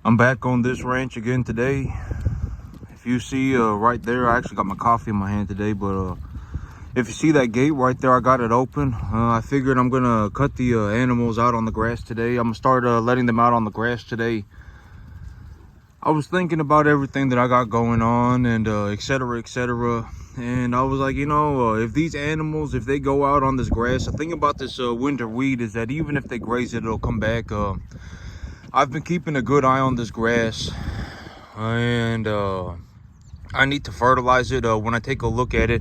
I'm back on this ranch again today. If you see right there, I actually got my coffee in my hand today, but if you see that gate right there, I got it open. I figured I'm gonna cut the animals out on the grass today. I'm gonna start letting them out on the grass today. I was thinking about everything that I got going on and etc, etc, and I was like, if these animals, if they go out on this grass, the thing about this winter weed is that even if they graze it, it'll come back. I've been keeping a good eye on this grass, and I need to fertilize it when I take a look at it.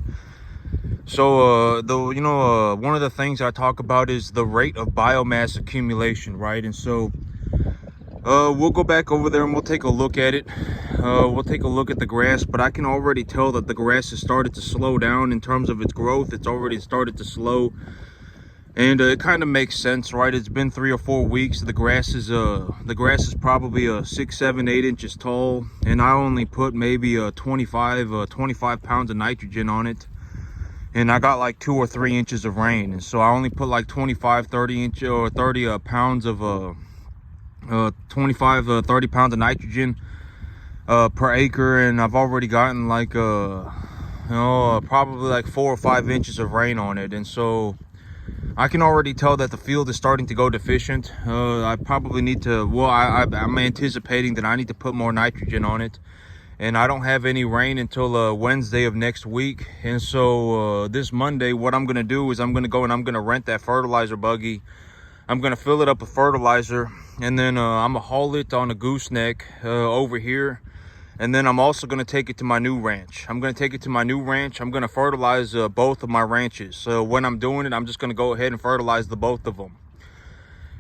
So one of the things I talk about is the rate of biomass accumulation, right? And so we'll go back over there and we'll take a look at it. We'll take a look at the grass, but I can already tell that the grass has started to slow down in terms of its growth. It's already started to slow, and it kind of makes sense, right? It's been 3 or 4 weeks. The grass is probably 6, 7, 8 inches tall, and I only put maybe 25 pounds of nitrogen on it, and I got like 2 or 3 inches of rain, and so I only put like 25, 30 pounds of 30 pounds of nitrogen per acre, and I've already gotten like probably like 4 or 5 inches of rain on it. And so I can already tell that the field is starting to go deficient. I probably need to, I'm anticipating that I need to put more nitrogen on it, and I don't have any rain until Wednesday of next week. And so this Monday, what I'm gonna do is I'm gonna go and I'm gonna rent that fertilizer buggy. I'm gonna fill it up with fertilizer, and then I'm gonna haul it on a gooseneck over here, and then I'm also gonna take it to my new ranch. I'm gonna fertilize both of my ranches. So when I'm doing it, I'm just gonna go ahead and fertilize the both of them.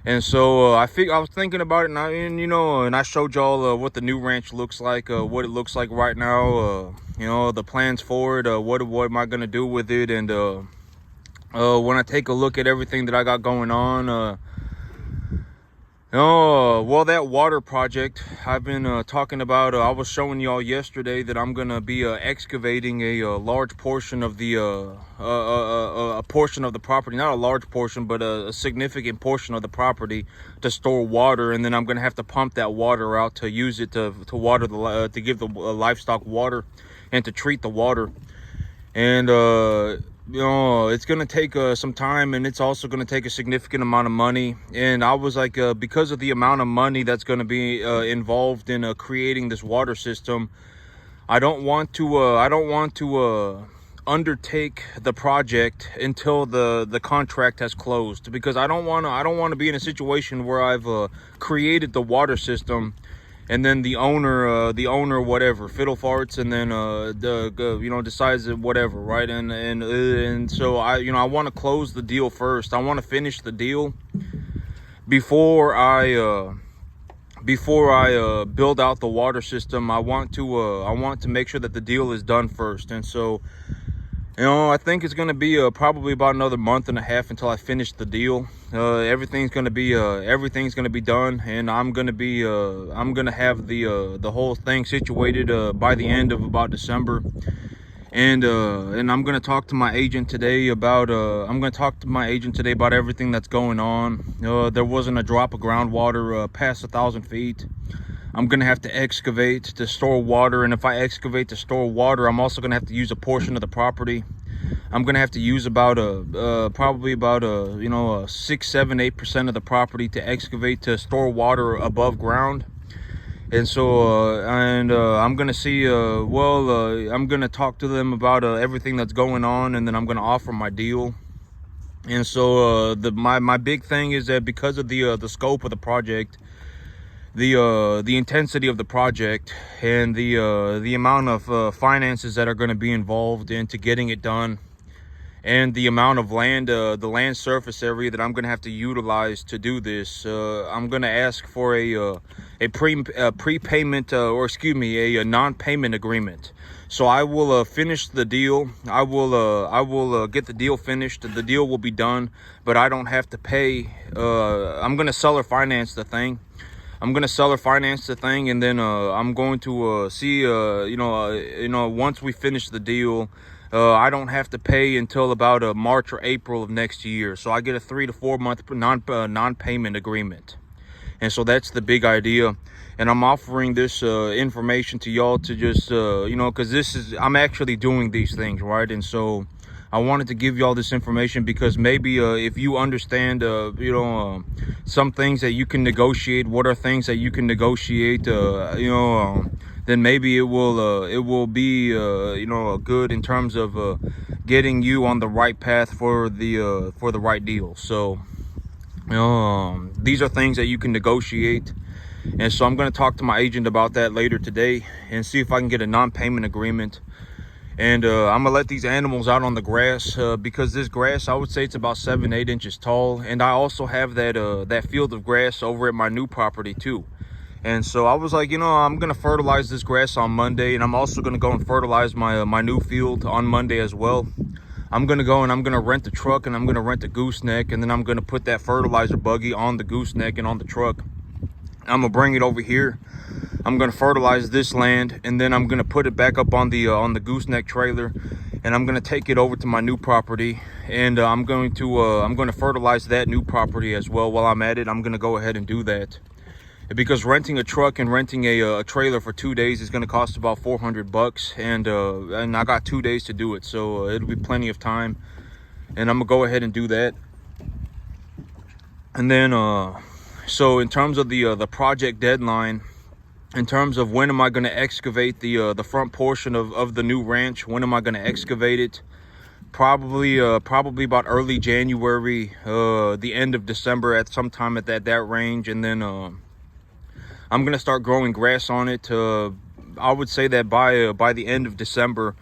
And so I was thinking about it, and I showed y'all what the new ranch looks like, what it looks like right now, the plans for it, what am I gonna do with it. And when I take a look at everything that I got going on, that water project I've been talking about, I was showing y'all yesterday that I'm gonna be excavating a large portion of the a portion of the property, not a large portion, but a significant portion of the property, to store water. And then I'm gonna have to pump that water out to use it to water to give the livestock water and to treat the water. And it's gonna take some time, and it's also gonna take a significant amount of money. And I was like, because of the amount of money that's gonna be involved in creating this water system, I don't want to undertake the project until the contract has closed, because I don't want to be in a situation where I've created the water system, and then the owner whatever fiddle farts, and then decides that whatever, right? And so I want to close the deal first. I want to finish the deal before I build out the water system. I want to make sure that the deal is done first. And so I think it's going to be probably about another month and a half until I finish the deal. Everything's going to be done, and I'm going to have the whole thing situated by the end of about December. And I'm going to talk to my agent today about everything that's going on. There wasn't a drop of groundwater past 1,000 feet. I'm gonna have to excavate to store water, and if I excavate to store water, I'm also gonna have to use a portion of the property. I'm gonna have to use about probably about 6, 7, 8% of the property to excavate to store water above ground. And so I'm gonna see I'm gonna talk to them about everything that's going on, and then I'm gonna offer my deal. And so my big thing is that because of the scope of the project, the intensity of the project, and the amount of finances that are going to be involved into getting it done, and the amount of land, the land surface area that I'm going to have to utilize to do this, I'm going to ask for a non-payment agreement. So I will finish the deal. I will get the deal finished. The deal will be done, but I don't have to pay. I'm going to seller finance the thing. And then I'm going to see, once we finish the deal, I don't have to pay until about March or April of next year. So I get a 3 to 4 month non-payment agreement. And so that's the big idea. And I'm offering this information to y'all to just, you know, because I'm actually doing these things, right? And so I wanted to give y'all this information because maybe if you understand, you know, some things that you can negotiate, what are things that you can negotiate, you know, then maybe it will be, you know, good in terms of getting you on the right path for the right deal. So these are things that you can negotiate. And so I'm going to talk to my agent about that later today and see if I can get a non-payment agreement. And I'm gonna let these animals out on the grass because this grass, I would say it's about 7-8 inches tall. And I also have that field of grass over at my new property too. And so I was like, you know, I'm gonna fertilize this grass on Monday, and I'm also gonna go and fertilize my new field on Monday as well. I'm gonna go and I'm gonna rent the truck, and I'm gonna rent the gooseneck, and then I'm gonna put that fertilizer buggy on the gooseneck and on the truck. I'm gonna bring it over here. I'm gonna fertilize this land, and then I'm gonna put it back up on the gooseneck trailer, and I'm gonna take it over to my new property, and I'm gonna fertilize that new property as well. While I'm at it, I'm gonna go ahead and do that, because renting a truck and renting a trailer for 2 days is gonna cost about $400, and I got 2 days to do it, so it'll be plenty of time, and I'm gonna go ahead and do that. And then so in terms of the project deadline, in terms of when am I going to excavate the front portion of the new ranch, when am I going to excavate it? Probably about early January, the end of December, at some time at that range. And then I'm going to start growing grass on it. I would say that by the end of December,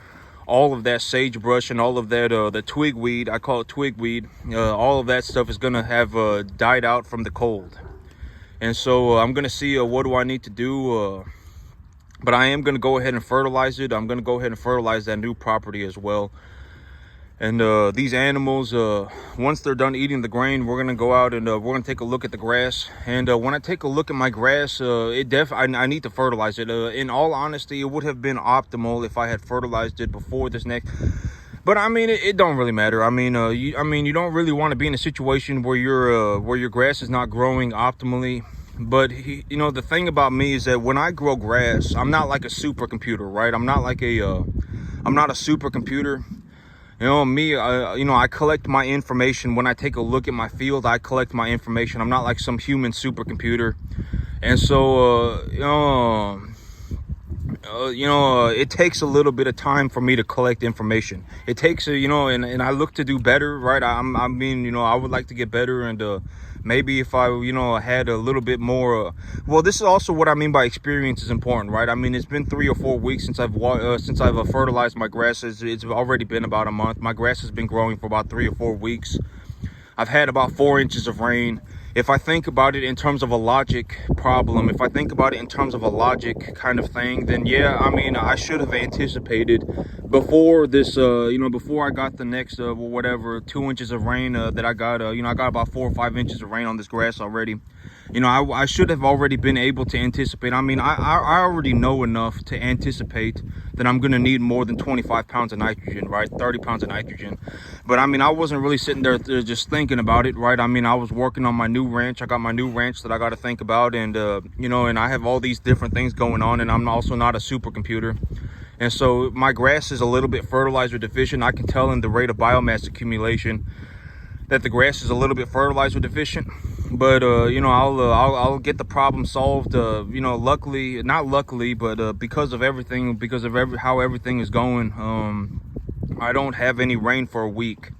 all of that sagebrush and all of that the twigweed, I call it twigweed, all of that stuff is going to have died out from the cold. And so I'm going to see what do I need to do. But I am going to go ahead and fertilize it. I'm going to go ahead and fertilize that new property as well. And these animals, once they're done eating the grain, we're going to go out and we're going to take a look at the grass. And when I take a look at my grass, I need to fertilize it. In all honesty, it would have been optimal if I had fertilized it before this next... But I mean, it don't really matter. I mean, you don't really want to be in a situation where your grass is not growing optimally. But you know, the thing about me is that when I grow grass, I'm not like a supercomputer, right? I'm not like I'm not a supercomputer. You know, me, you know, I collect my information when I take a look at my field. I collect my information. I'm not like some human supercomputer, and so it takes a little bit of time for me to collect information. It takes, you know, and I look to do better, right? I mean, you know, I would like to get better, and maybe if I, you know, had a little bit more, well, this is also what I mean by experience is important, right? I mean, it's been 3 or 4 weeks since I've fertilized my grass. It's already been about a month. My grass has been growing for about 3 or 4 weeks. I've had about 4 inches of rain. If I think about it in terms of a logic problem, if I think about it in terms of a logic kind of thing, then yeah, I mean, I should have anticipated before this, you know, before I got the next, whatever, 2 inches of rain that I got, you know, I got about 4 or 5 inches of rain on this grass already. You know, I should have already been able to anticipate. I mean, I already know enough to anticipate that I'm going to need more than 25 pounds of nitrogen, right? 30 pounds of nitrogen. But I mean, I wasn't really sitting there just thinking about it, right? I mean, I was working on my new ranch. I got my new ranch that I got to think about. And, you know, and I have all these different things going on. And I'm also not a supercomputer. And so my grass is a little bit fertilizer deficient. I can tell in the rate of biomass accumulation that the grass is a little bit fertilizer deficient. But you know, I'll get the problem solved. You know, luckily, not luckily, but because of everything, because of how everything is going, I don't have any rain for a week.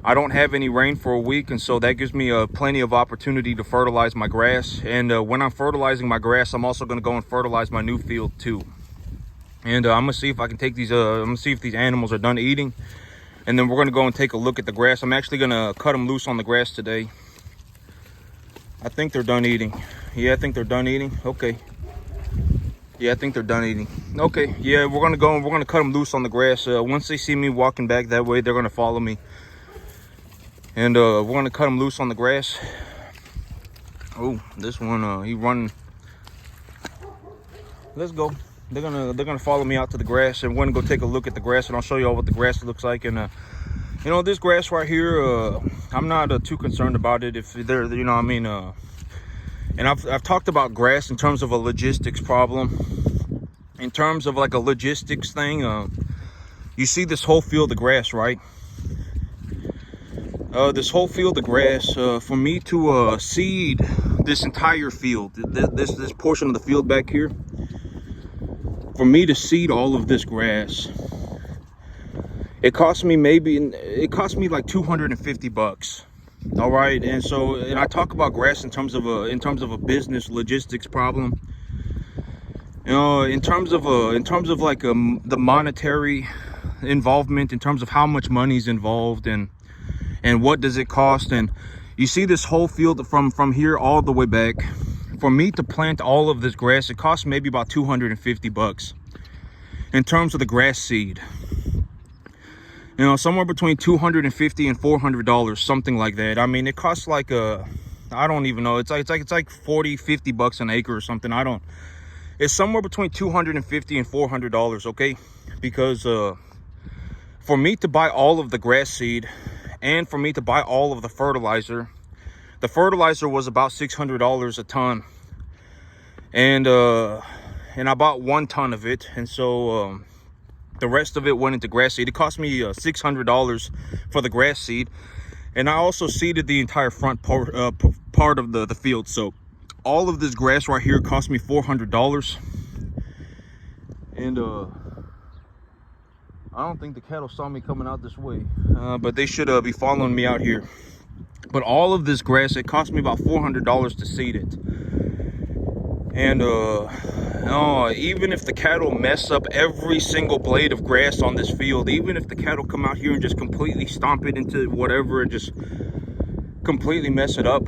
I don't have any rain for a week, and so that gives me plenty of opportunity to fertilize my grass. And when I'm fertilizing my grass, I'm also going to go and fertilize my new field too. And I'm gonna see if I can take these. I'm gonna see if these animals are done eating, and then we're gonna go and take a look at the grass. I'm actually gonna cut them loose on the grass today. I think they're done eating. Yeah, I think they're done eating. Okay. Yeah, I think they're done eating. Okay. Yeah, we're gonna go and we're gonna cut them loose on the grass. Once they see me walking back that way, they're gonna follow me. And we're gonna cut them loose on the grass. Oh, this one, he running. Let's go. They're gonna follow me out to the grass, and we're gonna go take a look at the grass, and I'll show you all what the grass looks like. And you know, this grass right here, I'm not too concerned about it. If they're, you know, I mean, And I've talked about grass in terms of a logistics problem. In terms of like a logistics thing, you see this whole field of grass, right? This whole field of grass, for me to seed this entire field, this portion of the field back here, for me to seed all of this grass, it cost me like 250 bucks. All right, and I talk about grass in terms of a business logistics problem. You know, in terms of like the monetary involvement, in terms of how much money is involved and what does it cost. And you see this whole field from here all the way back. For me to plant all of this grass, it costs maybe about 250 bucks in terms of the grass seed. You know, somewhere between $250 and $400, something like that. I mean, it costs like I don't even know. It's like 40, 50 bucks an acre or something. It's somewhere between $250 and $400, okay? Because for me to buy all of the grass seed and for me to buy all of the fertilizer was about $600 a ton. And I bought 1 ton of it, and so the rest of it went into grass seed. It cost me $600 for the grass seed, and I also seeded the entire front part of the field. So all of this grass right here cost me $400. And I don't think the cattle saw me coming out this way, but they should be following me out here. But all of this grass, it cost me about $400 to seed it. And even if the cattle mess up every single blade of grass on this field, even if the cattle come out here and just completely stomp it into whatever and just completely mess it up,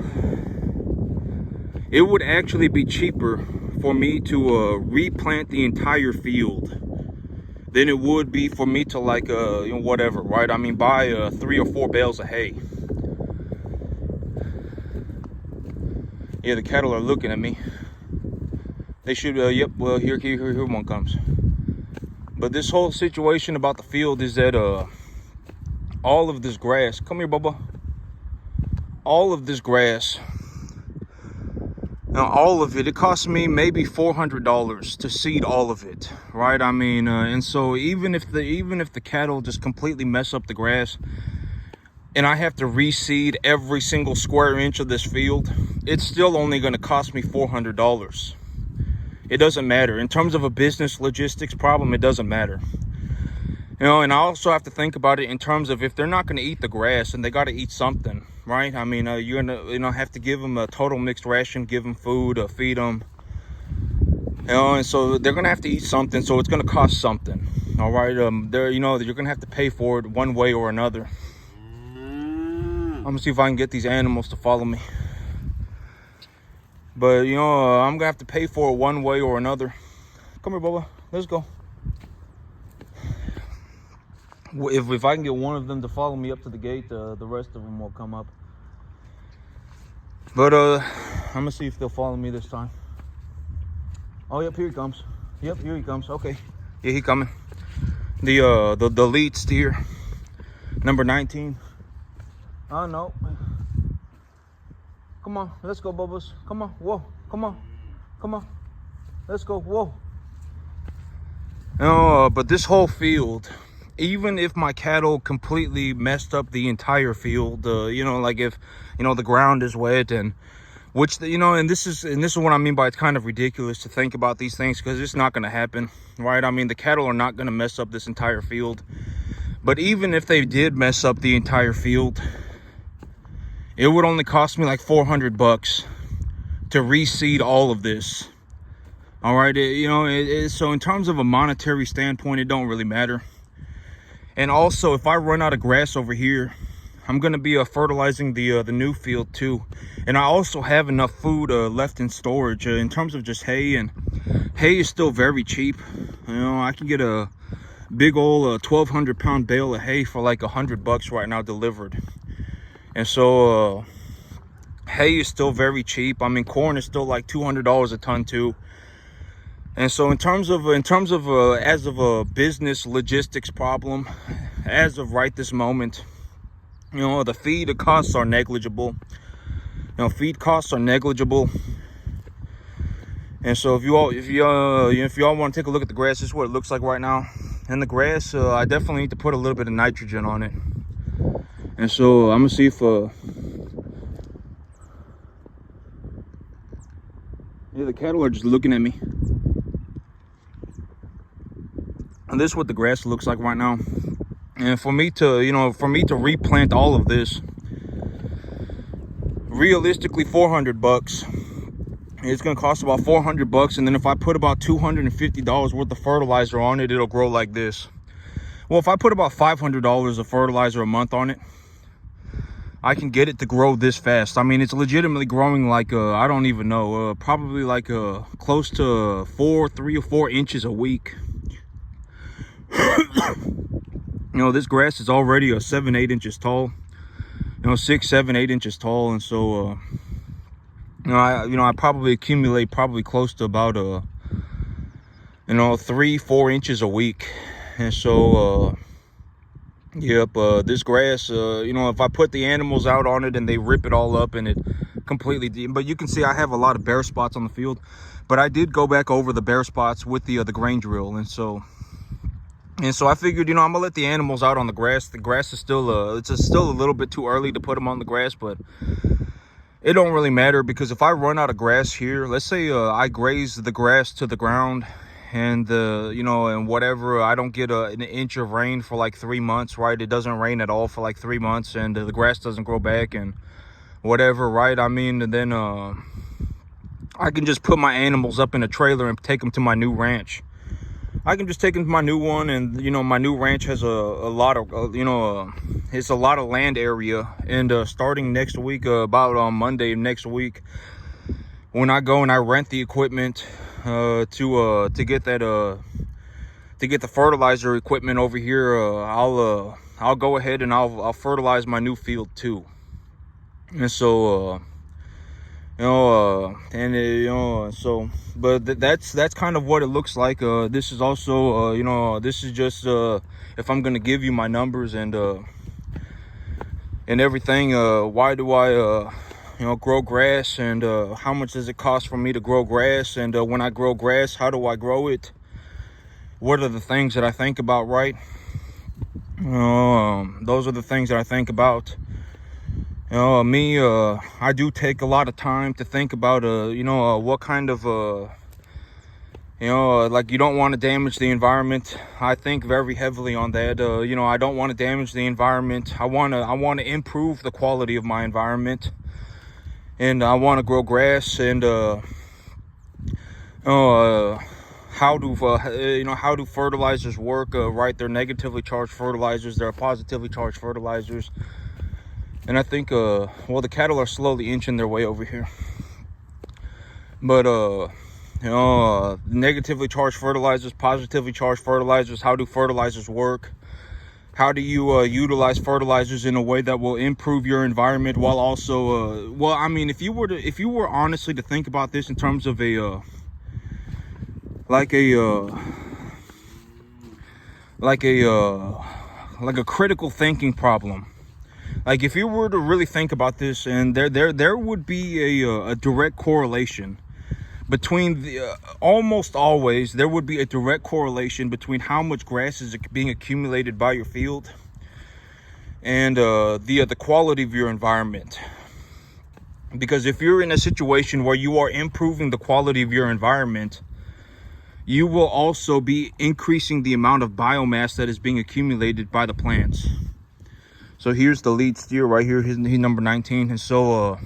it would actually be cheaper for me to replant the entire field than it would be for me to like whatever, right? I mean, buy 3 or 4 bales of hay. Yeah, the cattle are looking at me. They should, yep, well, here one comes. But this whole situation about the field is that all of this grass, come here, Bubba. All of this grass, now all of it cost me maybe $400 to seed all of it, right? I mean, and so even if the cattle just completely mess up the grass, and I have to reseed every single square inch of this field, it's still only going to cost me $400. It doesn't matter. In terms of a business logistics problem, it doesn't matter. You know, and I also have to think about it in terms of if they're not going to eat the grass, and they got to eat something, right? I mean, you're going to have to give them a total mixed ration, give them food, feed them. You know, and so they're going to have to eat something, so it's going to cost something. All right, you're going to have to pay for it one way or another. I'm going to see if I can get these animals to follow me. But, I'm going to have to pay for it one way or another. Come here, Bubba. Let's go. If I can get one of them to follow me up to the gate, the rest of them will come up. But I'm going to see if they'll follow me this time. Oh, yep, here he comes. Yep, here he comes. Okay. Yeah, he coming. The lead steer, number 19. Oh, no. Come on, let's go, Bubbles. Come on, whoa, come on, come on. Let's go, whoa. But this whole field, even if my cattle completely messed up the entire field, like if, the ground is wet, and which, and this is what I mean by it's kind of ridiculous to think about these things, because it's not going to happen, right? I mean, the cattle are not going to mess up this entire field. But even if they did mess up the entire field, it would only cost me like $400 to reseed all of this. All right, so in terms of a monetary standpoint, it don't really matter. And also, if I run out of grass over here, I'm gonna be fertilizing the new field too. And I also have enough food left in storage in terms of just hay, and hay is still very cheap. I can get a big old 1,200 pound bale of hay for like $100 right now delivered. And so hay is still very cheap. I mean, corn is still like $200 a ton too. And so in terms of as of a business logistics problem, as of right this moment, the feed costs are negligible. Feed costs are negligible. And so if you all want to take a look at the grass, this is what it looks like right now. And the grass, I definitely need to put a little bit of nitrogen on it. And so I'm gonna see if yeah, the cattle are just looking at me. And this is what the grass looks like right now. And for me to, replant all of this, realistically, $400. It's gonna cost about $400, and then if I put about $250 worth of fertilizer on it, it'll grow like this. Well, if I put about $500 of fertilizer a month on it, I can get it to grow this fast. I mean, it's legitimately growing like I don't even know, probably like close to 3 or 4 inches a week. This grass is already 7-8 inches tall. 6, 7, 8 inches tall, and so I probably accumulate close to about 3, 4 inches a week. And so yep, this grass, if I put the animals out on it and they rip it all up and it completely, but you can see I have a lot of bare spots on the field, but I did go back over the bare spots with the grain drill. And so I figured, I'm gonna let the animals out on the grass. The grass is still it's still a little bit too early to put them on the grass, but it don't really matter, because if I run out of grass here, let's say I graze the grass to the ground, and and whatever, I don't get an inch of rain for like 3 months, right? It doesn't rain at all for like 3 months, and the grass doesn't grow back and whatever, right? I mean, and then I can just put my animals up in a trailer and take them to my new ranch. I can just take them to my new one, and my new ranch has a lot of it's a lot of land area. And starting next week, about on Monday next week, when I go and I rent the equipment to get the fertilizer equipment over here, I'll go ahead and I'll fertilize my new field too. And so but that's kind of what it looks like. This is also this is just if I'm gonna give you my numbers and everything, why do I grow grass, and how much does it cost for me to grow grass, and when I grow grass, how do I grow it? What are the things that I think about, right? Those are the things that I think about. I do take a lot of time to think about what kind of like, you don't want to damage the environment. I think very heavily on that. I don't want to damage the environment. I want to improve the quality of my environment, and I want to grow grass. And how do fertilizers work? Right, they're negatively charged fertilizers, they're positively charged fertilizers. And I think the cattle are slowly inching their way over here. But negatively charged fertilizers, positively charged fertilizers, how do fertilizers work? How do you utilize fertilizers in a way that will improve your environment, while also if you were honestly to think about this in terms of a critical thinking problem. Like, if you were to really think about this, and there would be a direct correlation between almost always there would be a direct correlation between how much grass is being accumulated by your field and the quality of your environment. Because if you're in a situation where you are improving the quality of your environment, you will also be increasing the amount of biomass that is being accumulated by the plants. So here's the lead steer right here. He's number 19. And so,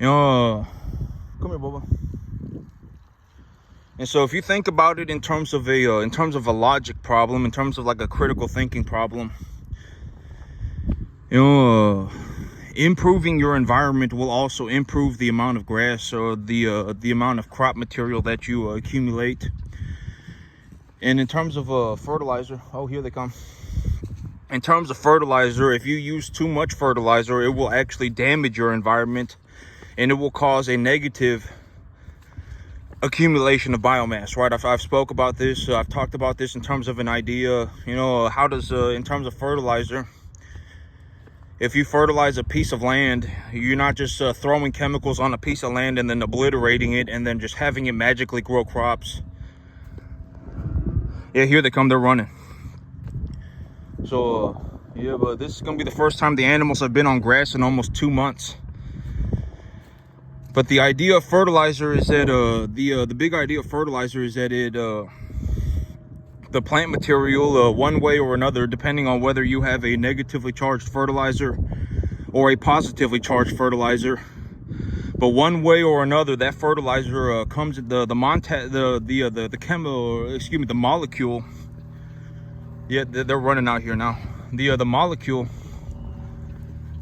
come here, Boba. And so if you think about it in terms of a logic problem, in terms of like a critical thinking problem, improving your environment will also improve the amount of grass or the amount of crop material that you accumulate. And in terms of fertilizer, oh, here they come. In terms of fertilizer, if you use too much fertilizer, it will actually damage your environment, and it will cause a negative accumulation of biomass, right? I've spoke about this. I've talked about this in terms of an idea. How does in terms of fertilizer, if you fertilize a piece of land, you're not just throwing chemicals on a piece of land and then obliterating it and then just having it magically grow crops. Yeah, here they come, they're running. So yeah, but this is gonna be the first time the animals have been on grass in almost 2 months. But the idea of fertilizer is that the big idea of fertilizer is that it the plant material, one way or another, depending on whether you have a negatively charged fertilizer or a positively charged fertilizer, but one way or another, that fertilizer comes the molecule. Yeah, they're running out here now. The molecule,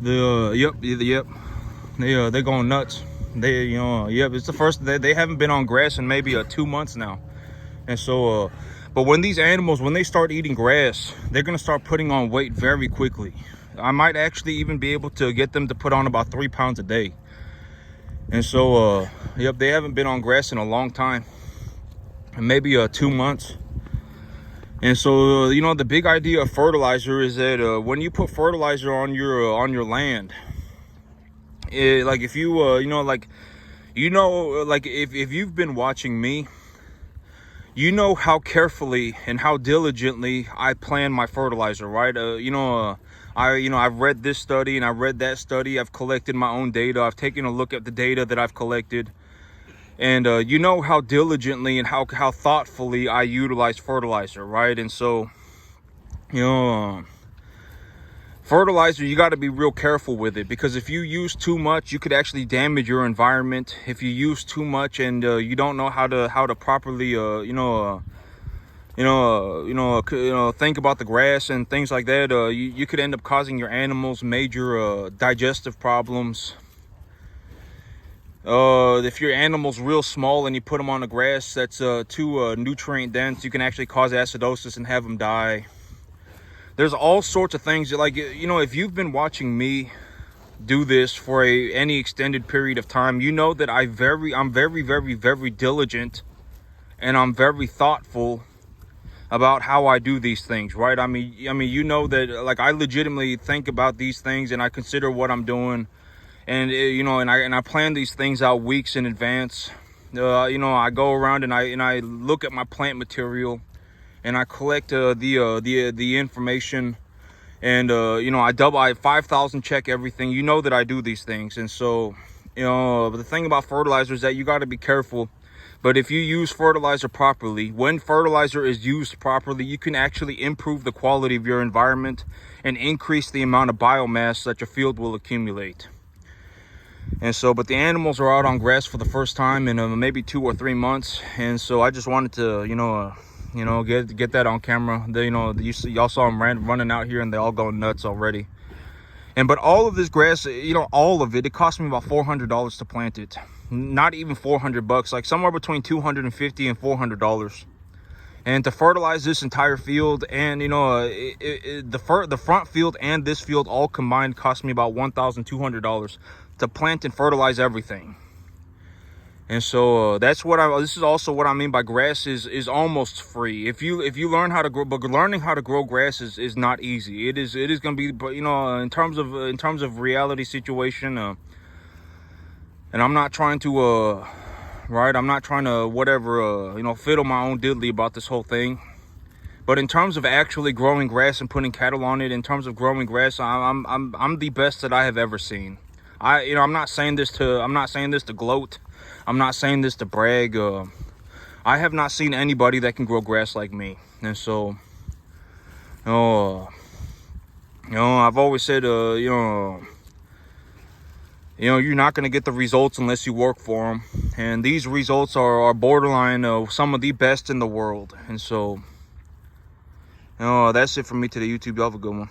yep, they're going nuts. They, yep, it's the first, they haven't been on grass in maybe 2 months now. And so but when these animals, when they start eating grass, they're gonna start putting on weight very quickly. I might actually even be able to get them to put on about 3 pounds a day. And so yep, they haven't been on grass in a long time, maybe 2 months. And so the big idea of fertilizer is that when you put fertilizer on your land, like if you like if you've been watching me, you know how carefully and how diligently I plan my fertilizer, right? I've read this study and I've read that study. I've collected my own data. I've taken a look at the data that I've collected. And you know how diligently and how thoughtfully I utilize fertilizer, right? And so, fertilizer, you got to be real careful with it, because if you use too much, you could actually damage your environment. If you use too much and you don't know how to properly think about the grass and things like that, you could end up causing your animals major digestive problems. If your animal's real small and you put them on the grass that's too nutrient dense, you can actually cause acidosis and have them die. There's all sorts of things that, like, if you've been watching me do this for any extended period of time, you know that I'm very diligent, and I'm very thoughtful about how I do these things, right? I mean, that, like, I legitimately think about these things and I consider what I'm doing, and and I plan these things out weeks in advance. I go around and I look at my plant material, and I collect the information, and I 5,000 check everything. You know that I do these things. And so but the thing about fertilizer is that you got to be careful. But if you use fertilizer properly, when fertilizer is used properly, you can actually improve the quality of your environment and increase the amount of biomass that your field will accumulate. And so, but the animals are out on grass for the first time in maybe 2 or 3 months, and so I just wanted to get that on camera. Y'all saw them running out here, and they all go nuts already. But all of this grass, all of it cost me about $400 to plant it. Not even $400, like somewhere between $250 and $400. And to fertilize this entire field, and the front field and this field all combined cost me about $1,200 to plant and fertilize everything. And so this is also what I mean by grass is almost free. If you learn how to grow, but learning how to grow grass is not easy. It is going to be, in terms of reality situation, and I'm not trying to I'm not trying to fiddle my own diddly about this whole thing. But in terms of actually growing grass and putting cattle on it, in terms of growing grass, I'm the best that I have ever seen. I'm not saying this to gloat. I'm not saying this to brag. I have not seen anybody that can grow grass like me. And so, I've always said, you're not going to get the results unless you work for them. And these results are borderline some of the best in the world. And so, that's it for me today, YouTube. Y'all have a good one.